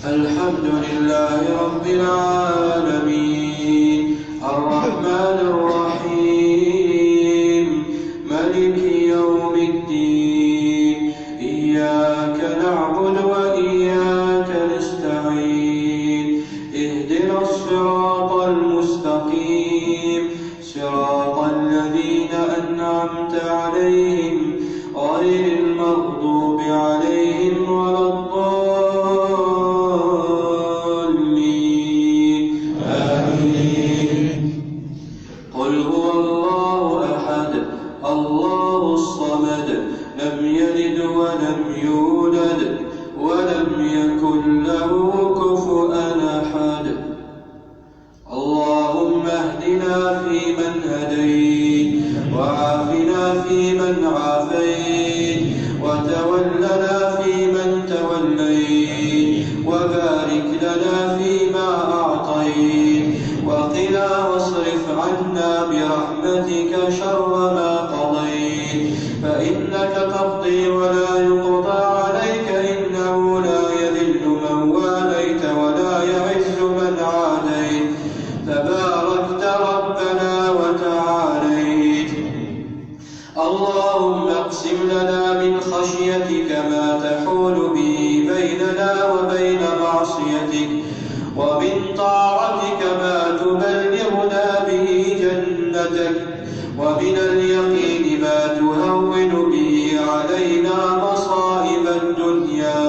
الحمد لله رب العالمين الرحمن الرحيم مالك يوم الدين إياك نعبد وإياك نستعين اهدنا الصراط المستقيم صراط الذين أنعمت عليهم غير المغضوب عليهم ولا الضالين آمين. قل هو الله أحد الله الصمد لم يلد ولم يولد ولم يكن له كفوا أحد. اللهم اهدنا فيمن هديت وعافنا فيمن عافيت وتولنا فيمن توليت وبارك لنا فيما أعطيت وقنا واصرف عنا برحمتك شر ما قضيت فإنك تقضي ولا يقضى عليك إنه لا يذل من واليت ولا يعز من عاديت تباركت ربنا وتعاليت. اللهم اقسم لنا من خشيتك ما تحول به بيننا وبين معصيتك ومن طاعتك ما تبلغنا به جنتك ومن اليقين ما تهون به علينا مصائب الدنيا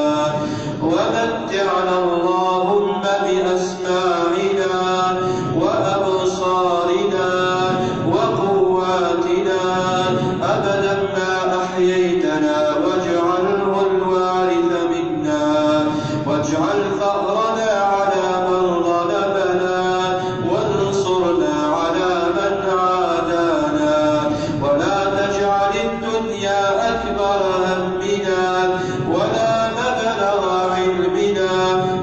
ومتعنا اللهم بأسماعنا وأبصارنا وقواتنا أبدا ما أحييتنا واجعله الوارث منا واجعل ثأرنا على من ظلمنا وانصرنا على من عادانا ولا تجعل الدنيا أكبر همنا ولا مبلغ علمنا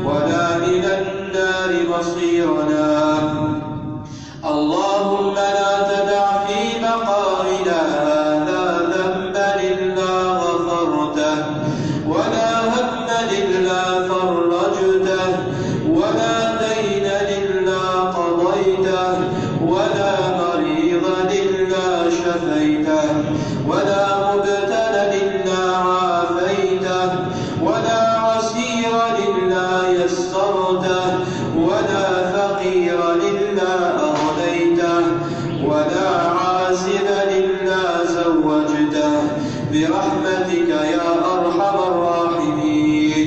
ولا إلى النار مصيرنا. اللهم لا تدع في مقامنا هذا ذنبا إلا غفرته ولا هما إلا فرجته ولا دينا إلا قضيته ولا مريضا إلا شفيته ولا مبتلا إلا عافيته ولا عسيرا إلا يسرته ولا فقيرا إلا أغنيته ولا عازبا إلا زوجته برحمتك يا أرحم الراحمين.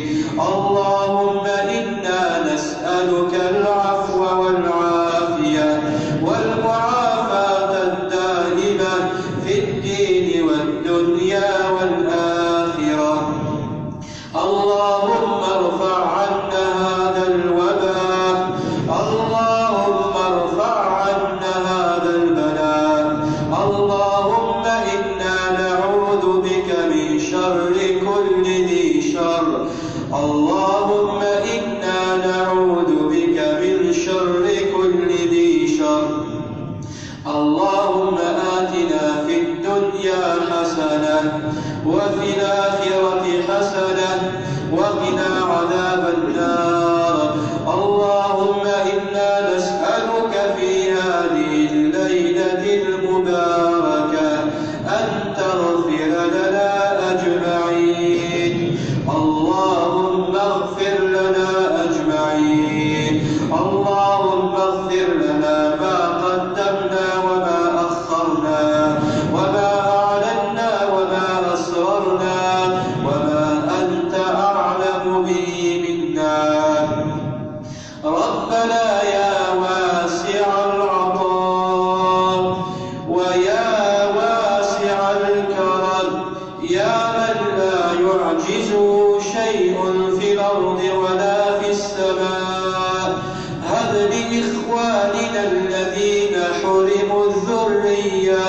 اللهم إنا نسألك العفو والعافية والمعافاة الدائمة في الدين والدنيا والآخرة. اللهم ارفع عنا هذا الوباء اللهم ارفع عنا هذا البلاء. اللهم إنا نعوذ بك من شر كل ذي شر. اللهم إنا نعوذ بك من شر كل ذي شر. اللهم آتنا في الدنيا حسنة وفي الآخرة حسنة وقنا عذاب النار. اللهم إنا نسألك في هذه الليلة المباركة أن تغفر لنا أجمعين. اللهم اغفر لنا أجمعين. اللهم اغفر لنا ما قدمنا وما أخرنا وما أعلنا وما أسررنا وما أنت أعلم به منا. ربنا يا واسع العطاء ويا واسع الكرم يا من لا يعجزه شيء في الأرض ولا في السماء هب لإخواننا الذين حرموا الذرية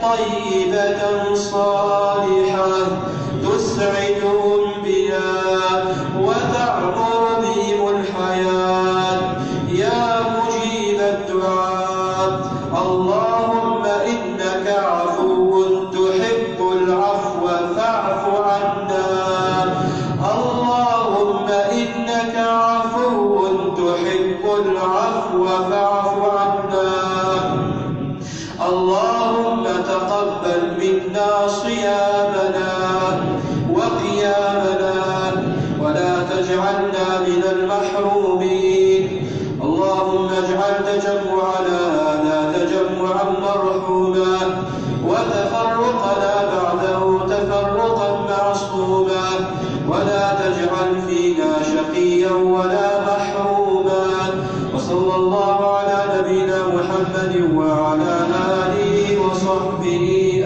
طيبة صالحة تسعدهم بها وتعمر بهم الحياة يا مجيب الدعاء. اللهم إنك عفو تحب العفو فاعف عنا. اللهم اللهم تقبل منا صيامنا وقيامنا ولا تجعلنا من المحرومين. اللهم اجعل تجمعنا هذا تجمعا مرحوما وتفرقنا بعده تفرقا معصوما، ولا تجعل فينا شقيا ولا محروما. وصلى الله على نبينا محمد وعلى آله وصحبه